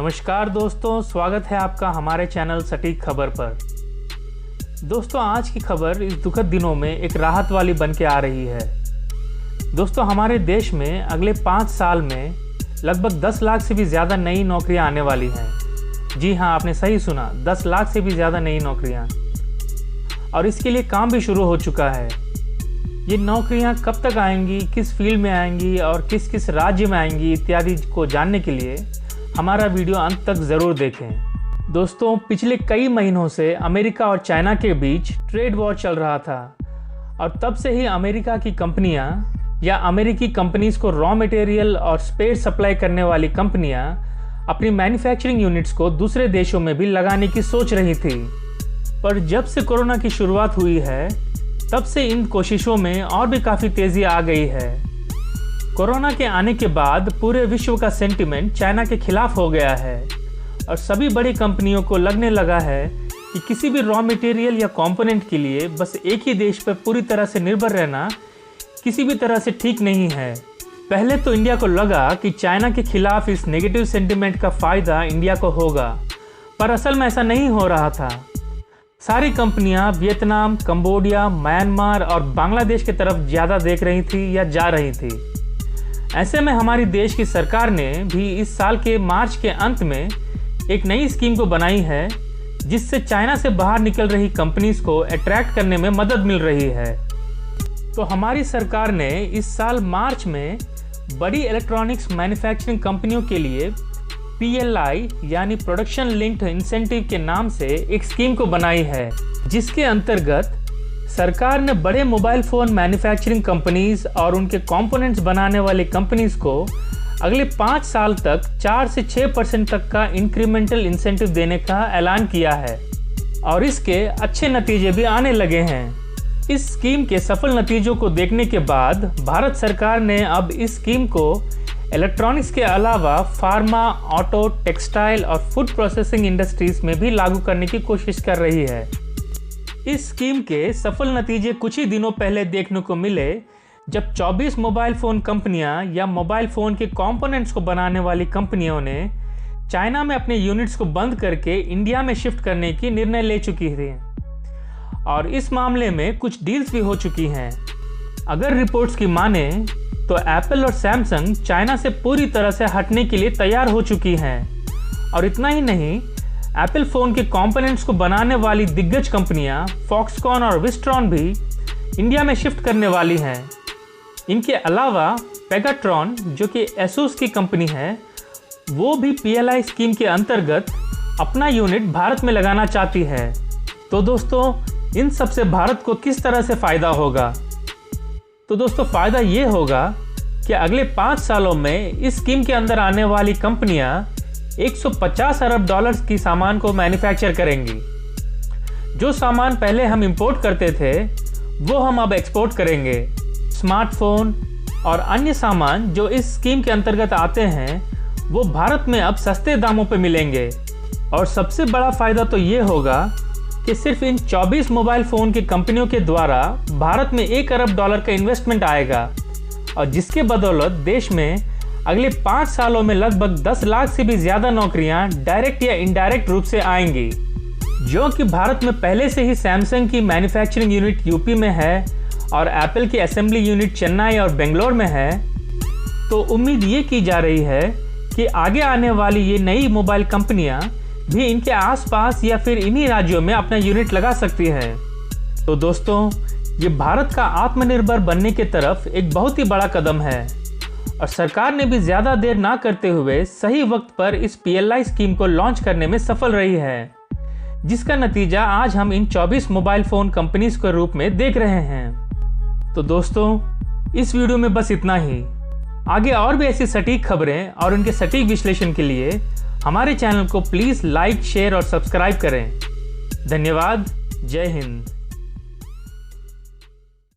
नमस्कार दोस्तों, स्वागत है आपका हमारे चैनल सटीक खबर पर। दोस्तों, आज की खबर इस दुखद दिनों में एक राहत वाली बन के आ रही है। दोस्तों, हमारे देश में अगले 5 साल में लगभग 10 लाख से भी ज़्यादा नई नौकरियां आने वाली हैं। जी हाँ, आपने सही सुना, 10 लाख से भी ज़्यादा नई नौकरियां। और इसके लिए काम भी शुरू हो चुका है। ये नौकरियां कब तक आएंगी, किस फील्ड में आएंगी और किस किस राज्य में आएंगी इत्यादि को जानने के लिए हमारा वीडियो अंत तक ज़रूर देखें। दोस्तों, पिछले कई महीनों से अमेरिका और चाइना के बीच ट्रेड वॉर चल रहा था और तब से ही अमेरिका की कंपनियां या अमेरिकी कंपनीज को रॉ मटेरियल और स्पेयर सप्लाई करने वाली कंपनियां अपनी मैन्युफैक्चरिंग यूनिट्स को दूसरे देशों में भी लगाने की सोच रही थी। पर जब से कोरोना की शुरुआत हुई है तब से इन कोशिशों में और भी काफ़ी तेज़ी आ गई है। कोरोना के आने के बाद पूरे विश्व का सेंटिमेंट चाइना के खिलाफ हो गया है और सभी बड़ी कंपनियों को लगने लगा है कि किसी भी रॉ मटेरियल या कंपोनेंट के लिए बस एक ही देश पर पूरी तरह से निर्भर रहना किसी भी तरह से ठीक नहीं है। पहले तो इंडिया को लगा कि चाइना के खिलाफ इस नेगेटिव सेंटिमेंट का फ़ायदा इंडिया को होगा, पर असल में ऐसा नहीं हो रहा था। सारी कंपनियां वियतनाम, कंबोडिया, म्यांमार और बांग्लादेश की तरफ ज़्यादा देख रही थी या जा रही थी। ऐसे में हमारी देश की सरकार ने भी इस साल के मार्च के अंत में एक नई स्कीम को बनाई है जिससे चाइना से बाहर निकल रही कंपनीज को अट्रैक्ट करने में मदद मिल रही है। तो हमारी सरकार ने इस साल मार्च में बड़ी इलेक्ट्रॉनिक्स मैन्युफैक्चरिंग कंपनियों के लिए PLI यानी प्रोडक्शन लिंक्ड इंसेंटिव के नाम से एक स्कीम को बनाई है, जिसके अंतर्गत सरकार ने बड़े मोबाइल फ़ोन मैन्युफैक्चरिंग कंपनीज और उनके कंपोनेंट्स बनाने वाली कंपनीज को अगले 5 साल तक 4 से 6% तक का इंक्रीमेंटल इंसेंटिव देने का ऐलान किया है और इसके अच्छे नतीजे भी आने लगे हैं। इस स्कीम के सफल नतीजों को देखने के बाद भारत सरकार ने अब इस स्कीम को इलेक्ट्रॉनिक्स के अलावा फार्मा, ऑटो, टेक्सटाइल और फूड प्रोसेसिंग इंडस्ट्रीज में भी लागू करने की कोशिश कर रही है। इस स्कीम के सफल नतीजे कुछ ही दिनों पहले देखने को मिले जब 24 मोबाइल फ़ोन कंपनियां या मोबाइल फ़ोन के कंपोनेंट्स को बनाने वाली कंपनियों ने चाइना में अपने यूनिट्स को बंद करके इंडिया में शिफ्ट करने की निर्णय ले चुकी थी और इस मामले में कुछ डील्स भी हो चुकी हैं। अगर रिपोर्ट्स की माने तो एप्पल और सैमसंग चाइना से पूरी तरह से हटने के लिए तैयार हो चुकी हैं। और इतना ही नहीं, एप्पल फ़ोन के कंपोनेंट्स को बनाने वाली दिग्गज कंपनियां फॉक्सकॉन और विस्ट्रॉन भी इंडिया में शिफ्ट करने वाली हैं। इनके अलावा पेगाट्रॉन, जो कि एसूस की कंपनी है, वो भी PLI स्कीम के अंतर्गत अपना यूनिट भारत में लगाना चाहती है। तो दोस्तों, इन सब से भारत को किस तरह से फ़ायदा होगा? तो दोस्तों, फ़ायदा ये होगा कि अगले 5 सालों में इस स्कीम के अंदर आने वाली कंपनियां 150 अरब डॉलर्स की सामान को मैन्युफैक्चर करेंगी। जो सामान पहले हम इंपोर्ट करते थे वो हम अब एक्सपोर्ट करेंगे। स्मार्टफोन और अन्य सामान जो इस स्कीम के अंतर्गत आते हैं वो भारत में अब सस्ते दामों पर मिलेंगे। और सबसे बड़ा फ़ायदा तो ये होगा कि सिर्फ इन 24 मोबाइल फ़ोन की कंपनियों के द्वारा भारत में 1 अरब डॉलर का इन्वेस्टमेंट आएगा और जिसके बदौलत देश में अगले 5 सालों में लगभग 10 लाख से भी ज़्यादा नौकरियां डायरेक्ट या इनडायरेक्ट रूप से आएंगी। जो कि भारत में पहले से ही सैमसंग की मैन्युफैक्चरिंग यूनिट यूपी में है और एप्पल की असेंबली यूनिट चेन्नई और बेंगलोर में है, तो उम्मीद ये की जा रही है कि आगे आने वाली ये नई मोबाइल कंपनियाँ भी इनके आसपास या फिर इन्हीं राज्यों में अपना यूनिट लगा सकती है। तो दोस्तों, ये भारत का आत्मनिर्भर बनने की तरफ एक बहुत ही बड़ा कदम है और सरकार ने भी ज़्यादा देर ना करते हुए सही वक्त पर इस PLI स्कीम को लॉन्च करने में सफल रही है, जिसका नतीजा आज हम इन 24 मोबाइल फ़ोन कंपनीज के रूप में देख रहे हैं। तो दोस्तों, इस वीडियो में बस इतना ही। आगे और भी ऐसी सटीक खबरें और उनके सटीक विश्लेषण के लिए हमारे चैनल को प्लीज़ लाइक, शेयर और सब्सक्राइब करें। धन्यवाद। जय हिंद।